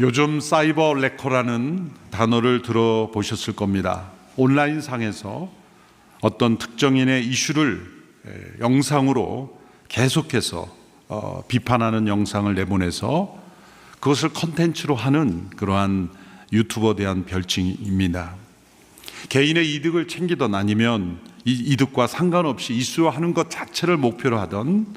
요즘 사이버 레커라는 단어를 들어보셨을 겁니다. 온라인 상에서 어떤 특정인의 이슈를 영상으로 계속해서 비판하는 영상을 내보내서 그것을 컨텐츠로 하는 그러한 유튜버에 대한 별칭입니다. 개인의 이득을 챙기던 아니면 이 이득과 상관없이 이슈화하는 것 자체를 목표로 하던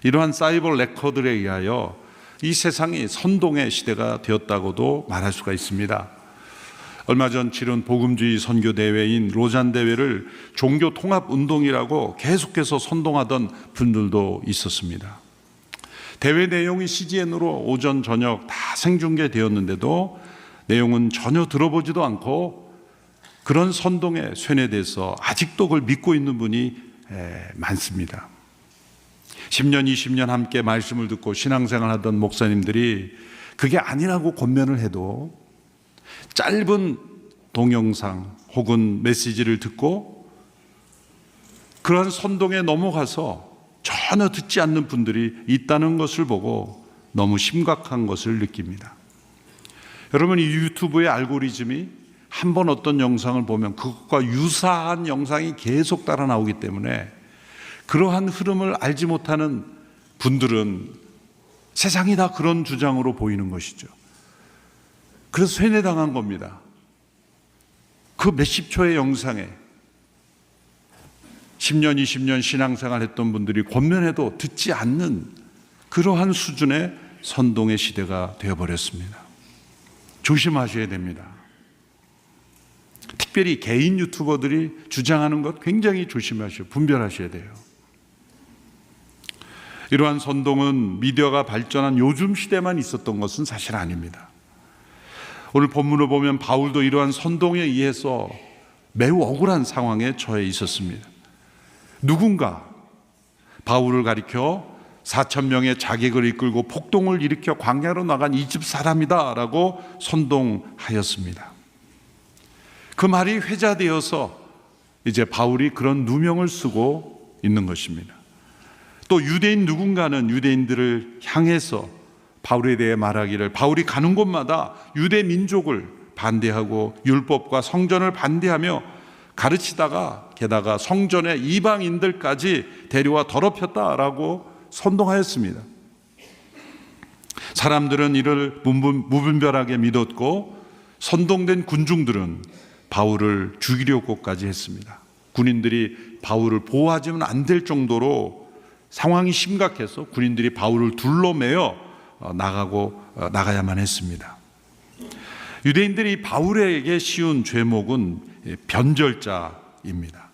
이러한 사이버 레커들에 의하여 이 세상이 선동의 시대가 되었다고도 말할 수가 있습니다. 얼마 전 치른 복음주의 선교 대회인 로잔 대회를 종교 통합 운동이라고 계속해서 선동하던 분들도 있었습니다. 대회 내용이 CGN으로 오전 저녁 다 생중계되었는데도 내용은 전혀 들어보지도 않고 그런 선동의 쇠뇌돼서 아직도 그걸 믿고 있는 분이 많습니다. 10년, 20년 함께 말씀을 듣고 신앙생활 하던 목사님들이 그게 아니라고 권면을 해도 짧은 동영상 혹은 메시지를 듣고 그런 선동에 넘어가서 전혀 듣지 않는 분들이 있다는 것을 보고 너무 심각한 것을 느낍니다. 여러분, 이 유튜브의 알고리즘이 한번 어떤 영상을 보면 그것과 유사한 영상이 계속 따라 나오기 때문에 그러한 흐름을 알지 못하는 분들은 세상이 다 그런 주장으로 보이는 것이죠. 그래서 쇠뇌당한 겁니다. 그 몇십 초의 영상에 10년, 20년 신앙생활 했던 분들이 권면해도 듣지 않는 그러한 수준의 선동의 시대가 되어버렸습니다. 조심하셔야 됩니다. 특별히 개인 유튜버들이 주장하는 것 굉장히 조심하셔야, 분별하셔야 돼요. 이러한 선동은 미디어가 발전한 요즘 시대만 있었던 것은 사실 아닙니다. 오늘 본문을 보면 바울도 이러한 선동에 의해서 매우 억울한 상황에 처해 있었습니다. 누군가 바울을 가리켜 4,000명의 자객을 이끌고 폭동을 일으켜 광야로 나간 이 집 사람이다 라고 선동하였습니다. 그 말이 회자되어서 이제 바울이 그런 누명을 쓰고 있는 것입니다. 또 유대인 누군가는 유대인들을 향해서 바울에 대해 말하기를 바울이 가는 곳마다 유대 민족을 반대하고 율법과 성전을 반대하며 가르치다가 게다가 성전에 이방인들까지 데려와 더럽혔다라고 선동하였습니다. 사람들은 이를 무분별하게 믿었고 선동된 군중들은 바울을 죽이려고까지 했습니다. 군인들이 바울을 보호하지는 안 될 정도로 상황이 심각해서 군인들이 바울을 둘러매어 나가야만 했습니다. 유대인들이 바울에게 씌운 죄목은 변절자입니다.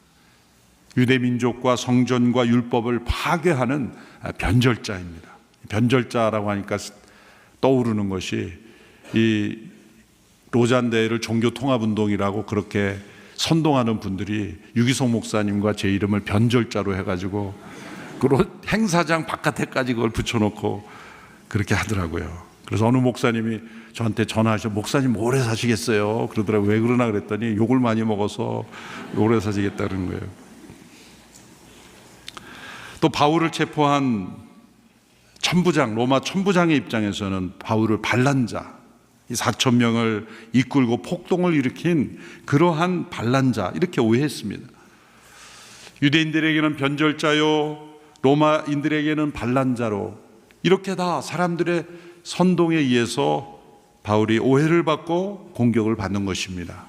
유대 민족과 성전과 율법을 파괴하는 변절자입니다. 변절자라고 하니까 떠오르는 것이 이 로잔 대회를 종교 통합 운동이라고 그렇게 선동하는 분들이 유기성 목사님과 제 이름을 변절자로 해가지고 그 행사장 바깥에까지 그걸 붙여놓고 그렇게 하더라고요. 그래서 어느 목사님이 저한테 전화하셔, 목사님 오래 사시겠어요? 그러더라고요. 왜 그러나 그랬더니 욕을 많이 먹어서 오래 사시겠다는 거예요. 또 바울을 체포한 천부장, 로마 천부장의 입장에서는 바울을 반란자, 이 4,000명을 이끌고 폭동을 일으킨 그러한 반란자 이렇게 오해했습니다. 유대인들에게는 변절자요, 로마인들에게는 반란자로 이렇게 다 사람들의 선동에 의해서 바울이 오해를 받고 공격을 받는 것입니다.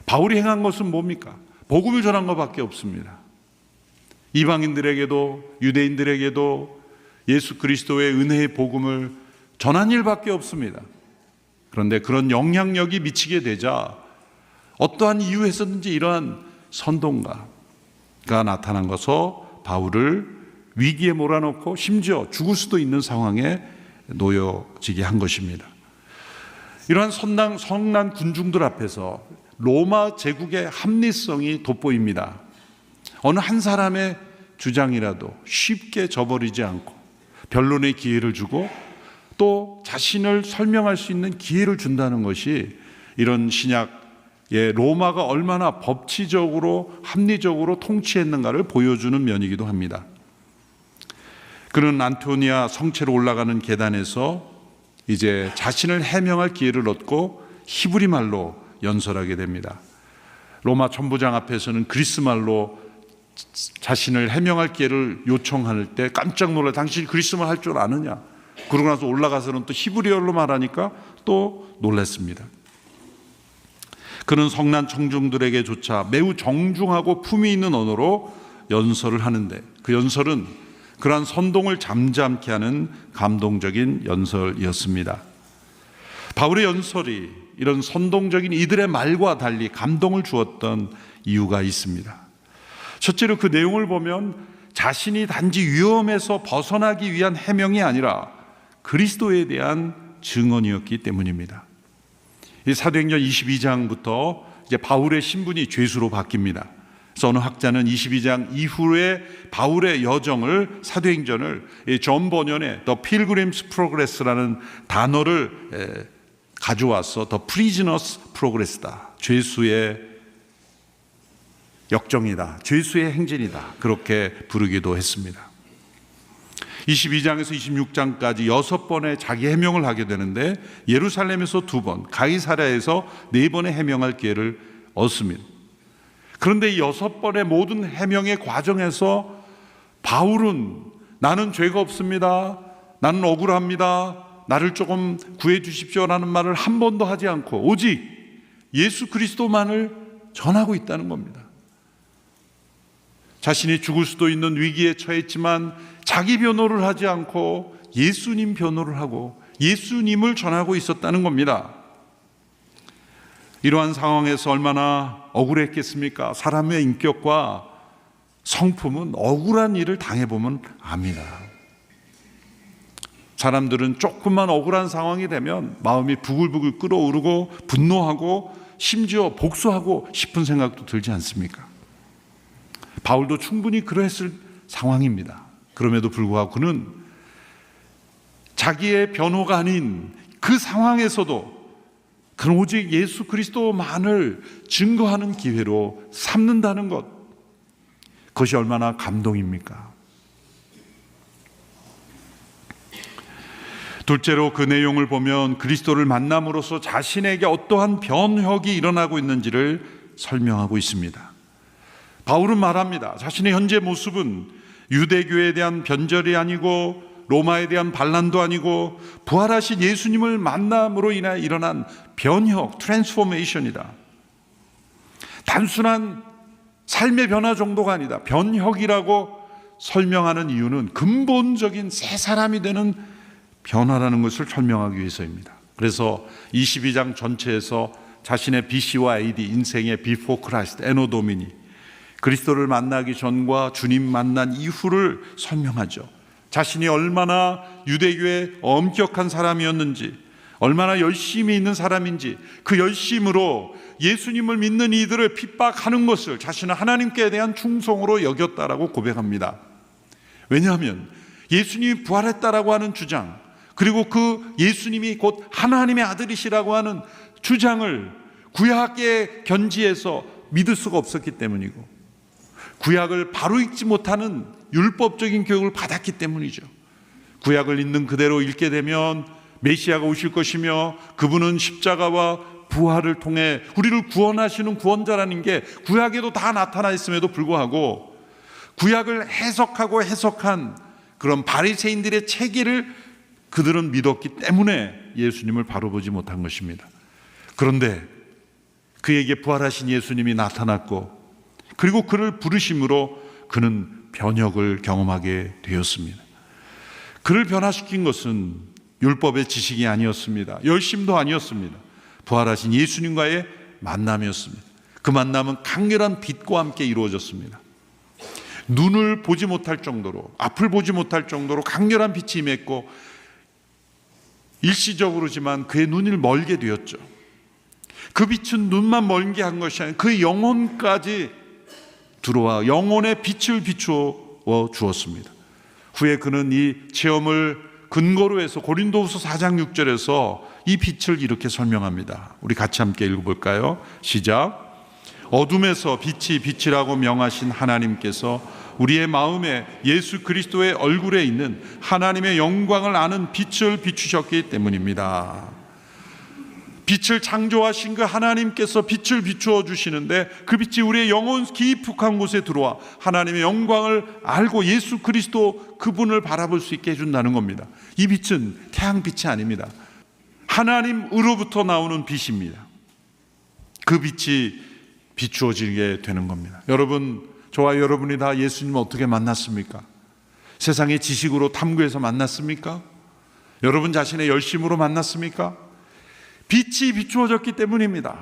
바울이 행한 것은 뭡니까? 복음을 전한 것밖에 없습니다. 이방인들에게도 유대인들에게도 예수 그리스도의 은혜의 복음을 전한 일밖에 없습니다. 그런데 그런 영향력이 미치게 되자 어떠한 이유에서든지 이러한 선동가가 나타난 것으로 바울을 위기에 몰아넣고 심지어 죽을 수도 있는 상황에 놓여지게 한 것입니다. 이러한 성난 군중들 앞에서 로마 제국의 합리성이 돋보입니다. 어느 한 사람의 주장이라도 쉽게 저버리지 않고 변론의 기회를 주고 또 자신을 설명할 수 있는 기회를 준다는 것이 이런 신약의 로마가 얼마나 법치적으로 합리적으로 통치했는가를 보여주는 면이기도 합니다. 그는 안토니아 성체로 올라가는 계단에서 이제 자신을 해명할 기회를 얻고 히브리 말로 연설하게 됩니다. 로마 천부장 앞에서는 그리스 말로 자신을 해명할 기회를 요청할 때 깜짝 놀라, 당신이 그리스 말 할 줄 아느냐? 그러고 나서 올라가서는 또 히브리어로 말하니까 또 놀랐습니다. 그는 성난 청중들에게조차 매우 정중하고 품위 있는 언어로 연설을 하는데, 그 연설은 그러한 선동을 잠잠케 하는 감동적인 연설이었습니다. 바울의 연설이 이런 선동적인 이들의 말과 달리 감동을 주었던 이유가 있습니다. 첫째로 그 내용을 보면 자신이 단지 위험에서 벗어나기 위한 해명이 아니라 그리스도에 대한 증언이었기 때문입니다. 이 사도행전 22장부터 이제 바울의 신분이 죄수로 바뀝니다. 그래서 어느 학자는 22장 이후에 바울의 여정을, 사도행전을 존 버년의 The Pilgrim's Progress라는 단어를 가져와서 The Prisoner's Progress다, 죄수의 역정이다, 죄수의 행진이다, 그렇게 부르기도 했습니다. 22장에서 26장까지 6번의 자기 해명을 하게 되는데, 예루살렘에서 2번, 가이사랴에서 4번의 해명할 기회를 얻습니다. 그런데 이 6번의 모든 해명의 과정에서 바울은 나는 죄가 없습니다, 나는 억울합니다, 나를 조금 구해 주십시오라는 말을 한 번도 하지 않고 오직 예수 그리스도만을 전하고 있다는 겁니다. 자신이 죽을 수도 있는 위기에 처했지만 자기 변호를 하지 않고 예수님 변호를 하고 예수님을 전하고 있었다는 겁니다. 이러한 상황에서 얼마나 억울했겠습니까? 사람의 인격과 성품은 억울한 일을 당해보면 압니다. 사람들은 조금만 억울한 상황이 되면 마음이 부글부글 끓어오르고 분노하고 심지어 복수하고 싶은 생각도 들지 않습니까? 바울도 충분히 그러했을 상황입니다. 그럼에도 불구하고 그는 자기의 변호가 아닌 그 상황에서도 그는 오직 예수 그리스도만을 증거하는 기회로 삼는다는 것, 그것이 얼마나 감동입니까? 둘째로 그 내용을 보면 그리스도를 만남으로써 자신에게 어떠한 변혁이 일어나고 있는지를 설명하고 있습니다. 바울은 말합니다. 자신의 현재 모습은 유대교에 대한 변절이 아니고 로마에 대한 반란도 아니고 부활하신 예수님을 만남으로 인해 일어난 변혁, 트랜스포메이션이다. 단순한 삶의 변화 정도가 아니다. 변혁이라고 설명하는 이유는 근본적인 새 사람이 되는 변화라는 것을 설명하기 위해서입니다. 그래서 22장 전체에서 자신의 BC와 AD, 인생의 Before Christ, Anno Domini, 그리스도를 만나기 전과 주님 만난 이후를 설명하죠. 자신이 얼마나 유대교의 엄격한 사람이었는지, 얼마나 열심히 있는 사람인지, 그 열심으로 예수님을 믿는 이들을 핍박하는 것을 자신은 하나님께 대한 충성으로 여겼다라고 고백합니다. 왜냐하면 예수님이 부활했다라고 하는 주장, 그리고 그 예수님이 곧 하나님의 아들이시라고 하는 주장을 구약의 견지에서 믿을 수가 없었기 때문이고, 구약을 바로 읽지 못하는 율법적인 교육을 받았기 때문이죠. 구약을 있는 그대로 읽게 되면 메시아가 오실 것이며 그분은 십자가와 부활을 통해 우리를 구원하시는 구원자라는 게 구약에도 다 나타나 있음에도 불구하고 구약을 해석하고 해석한 그런 바리새인들의 체계를 그들은 믿었기 때문에 예수님을 바로 보지 못한 것입니다. 그런데 그에게 부활하신 예수님이 나타났고, 그리고 그를 부르심으로 그는 변혁을 경험하게 되었습니다. 그를 변화시킨 것은 율법의 지식이 아니었습니다. 열심도 아니었습니다. 부활하신 예수님과의 만남이었습니다. 그 만남은 강렬한 빛과 함께 이루어졌습니다. 눈을 보지 못할 정도로, 앞을 보지 못할 정도로 강렬한 빛이 임했고, 일시적으로지만 그의 눈을 멀게 되었죠. 그 빛은 눈만 멀게 한 것이 아니라 그 영혼까지 들어와 영혼의 빛을 비추어 주었습니다. 후에 그는 이 체험을 근거로 해서 고린도후서 4장 6절에서 이 빛을 이렇게 설명합니다. 우리 같이 함께 읽어볼까요? 시작. 어둠에서 빛이 빛이라고 명하신 하나님께서 우리의 마음에 예수 그리스도의 얼굴에 있는 하나님의 영광을 아는 빛을 비추셨기 때문입니다. 빛을 창조하신 그 하나님께서 빛을 비추어 주시는데 그 빛이 우리의 영혼 깊숙한 곳에 들어와 하나님의 영광을 알고 예수 그리스도 그분을 바라볼 수 있게 해준다는 겁니다. 이 빛은 태양빛이 아닙니다. 하나님으로부터 나오는 빛입니다. 그 빛이 비추어지게 되는 겁니다. 여러분, 저와 여러분이 다 예수님을 어떻게 만났습니까? 세상의 지식으로 탐구해서 만났습니까? 여러분 자신의 열심으로 만났습니까? 빛이 비추어졌기 때문입니다.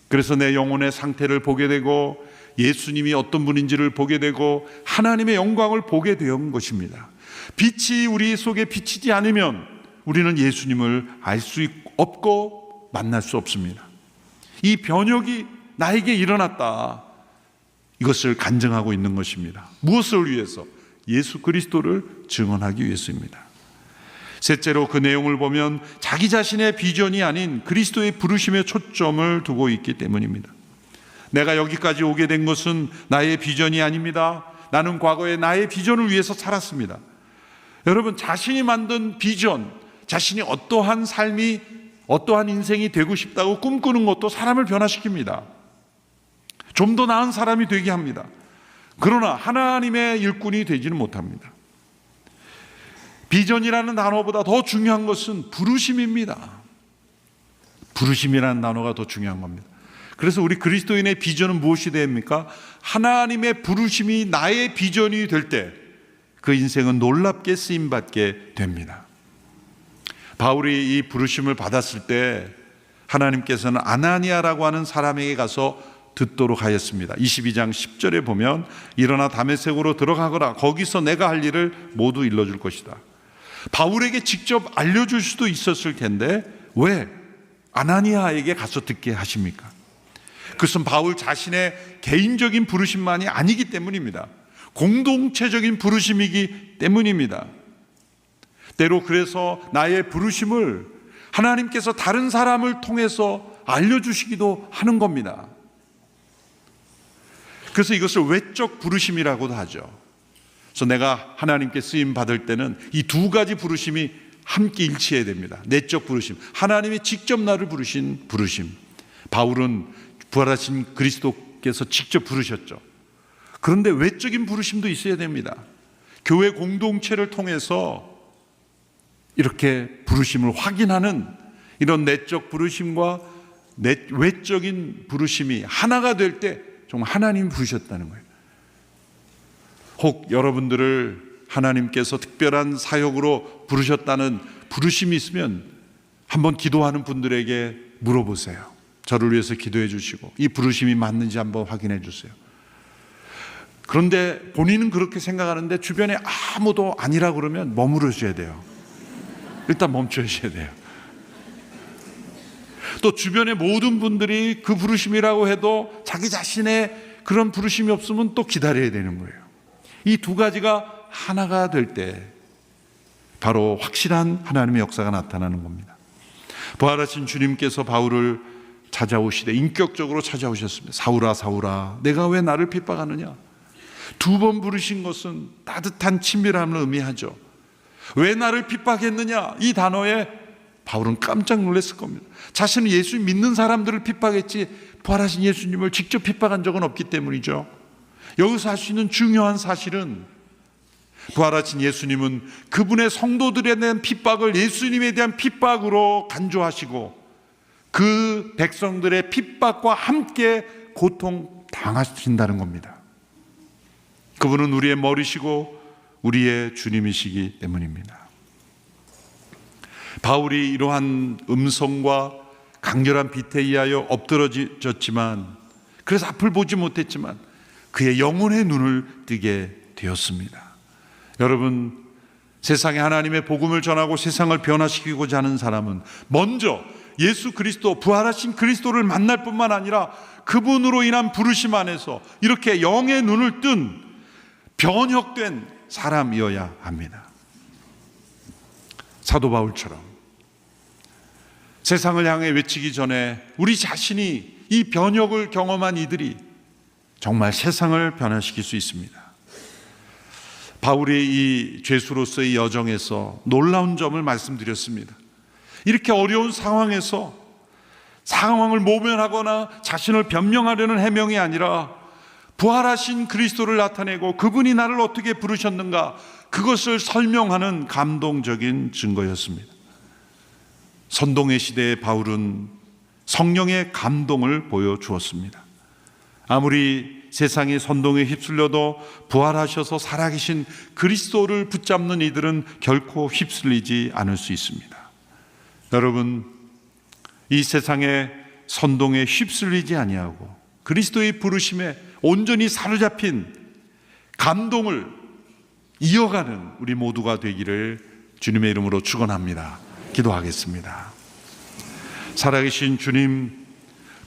그래서 내 영혼의 상태를 보게 되고 예수님이 어떤 분인지를 보게 되고 하나님의 영광을 보게 된 것입니다. 빛이 우리 속에 비치지 않으면 우리는 예수님을 알 수 없고 만날 수 없습니다. 이 변혁이 나에게 일어났다. 이것을 간증하고 있는 것입니다. 무엇을 위해서? 예수 그리스도를 증언하기 위해서입니다. 셋째로 그 내용을 보면 자기 자신의 비전이 아닌 그리스도의 부르심에 초점을 두고 있기 때문입니다. 내가 여기까지 오게 된 것은 나의 비전이 아닙니다. 나는 과거에 나의 비전을 위해서 살았습니다. 여러분, 자신이 만든 비전, 자신이 어떠한 삶이, 어떠한 인생이 되고 싶다고 꿈꾸는 것도 사람을 변화시킵니다. 좀 더 나은 사람이 되게 합니다. 그러나 하나님의 일꾼이 되지는 못합니다. 비전이라는 단어보다 더 중요한 것은 부르심입니다. 부르심이라는 단어가 더 중요한 겁니다. 그래서 우리 그리스도인의 비전은 무엇이 됩니까? 하나님의 부르심이 나의 비전이 될 때 그 인생은 놀랍게 쓰임받게 됩니다. 바울이 이 부르심을 받았을 때 하나님께서는 아나니아라고 하는 사람에게 가서 듣도록 하였습니다. 22장 10절에 보면 일어나 다메섹으로 들어가거라. 거기서 내가 할 일을 모두 일러줄 것이다. 바울에게 직접 알려줄 수도 있었을 텐데 왜 아나니아에게 가서 듣게 하십니까? 그것은 바울 자신의 개인적인 부르심만이 아니기 때문입니다. 공동체적인 부르심이기 때문입니다. 때로 그래서 나의 부르심을 하나님께서 다른 사람을 통해서 알려주시기도 하는 겁니다. 그래서 이것을 외적 부르심이라고도 하죠. 그래서 내가 하나님께 쓰임 받을 때는 이 두 가지 부르심이 함께 일치해야 됩니다. 내적 부르심, 하나님이 직접 나를 부르신 부르심. 바울은 부활하신 그리스도께서 직접 부르셨죠. 그런데 외적인 부르심도 있어야 됩니다. 교회 공동체를 통해서 이렇게 부르심을 확인하는 이런 내적 부르심과 외적인 부르심이 하나가 될 때 정말 하나님이 부르셨다는 거예요. 혹 여러분들을 하나님께서 특별한 사역으로 부르셨다는 부르심이 있으면 한번 기도하는 분들에게 물어보세요. 저를 위해서 기도해 주시고 이 부르심이 맞는지 한번 확인해 주세요. 그런데 본인은 그렇게 생각하는데 주변에 아무도 아니라 그러면 머무르셔야 돼요. 일단 멈추셔야 돼요. 또 주변의 모든 분들이 그 부르심이라고 해도 자기 자신의 그런 부르심이 없으면 또 기다려야 되는 거예요. 이 두 가지가 하나가 될 때 바로 확실한 하나님의 역사가 나타나는 겁니다. 부활하신 주님께서 바울을 찾아오시되 인격적으로 찾아오셨습니다. 사울아 사울아 내가 왜 나를 핍박하느냐. 두 번 부르신 것은 따뜻한 친밀함을 의미하죠. 왜 나를 핍박했느냐 이 단어에 바울은 깜짝 놀랐을 겁니다. 자신은 예수 믿는 사람들을 핍박했지 부활하신 예수님을 직접 핍박한 적은 없기 때문이죠. 여기서 할 수 있는 중요한 사실은 부활하신 예수님은 그분의 성도들에 대한 핍박을 예수님에 대한 핍박으로 간주하시고 그 백성들의 핍박과 함께 고통 당하신다는 겁니다. 그분은 우리의 머리시고 우리의 주님이시기 때문입니다. 바울이 이러한 음성과 강렬한 빛에 의하여 엎드러졌지만 그래서 앞을 보지 못했지만 그의 영혼의 눈을 뜨게 되었습니다. 여러분, 세상에 하나님의 복음을 전하고 세상을 변화시키고자 하는 사람은 먼저 예수 그리스도, 부활하신 그리스도를 만날 뿐만 아니라 그분으로 인한 부르심 안에서 이렇게 영의 눈을 뜬 변혁된 사람이어야 합니다. 사도 바울처럼 세상을 향해 외치기 전에 우리 자신이 이 변혁을 경험한 이들이 정말 세상을 변화시킬 수 있습니다. 바울의 이 죄수로서의 여정에서 놀라운 점을 말씀드렸습니다. 이렇게 어려운 상황에서 상황을 모면하거나 자신을 변명하려는 해명이 아니라 부활하신 그리스도를 나타내고 그분이 나를 어떻게 부르셨는가, 그것을 설명하는 감동적인 증거였습니다. 선동의 시대의 바울은 성령의 감동을 보여주었습니다. 아무리 세상이 선동에 휩쓸려도 부활하셔서 살아계신 그리스도를 붙잡는 이들은 결코 휩쓸리지 않을 수 있습니다. 여러분, 이 세상의 선동에 휩쓸리지 아니하고 그리스도의 부르심에 온전히 사로잡힌 감동을 이어가는 우리 모두가 되기를 주님의 이름으로 축원합니다. 기도하겠습니다. 살아계신 주님,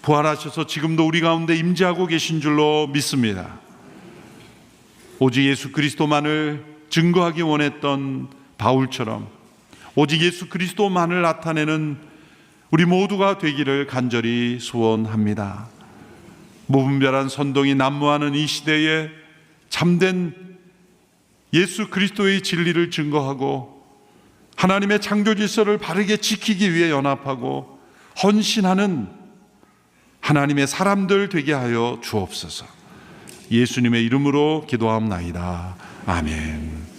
부활하셔서 지금도 우리 가운데 임재하고 계신 줄로 믿습니다. 오직 예수 그리스도만을 증거하기 원했던 바울처럼 오직 예수 그리스도만을 나타내는 우리 모두가 되기를 간절히 소원합니다. 무분별한 선동이 난무하는 이 시대에 참된 예수 그리스도의 진리를 증거하고 하나님의 창조 질서를 바르게 지키기 위해 연합하고 헌신하는 하나님의 사람들 되게 하여 주옵소서. 예수님의 이름으로 기도하옵나이다. 아멘.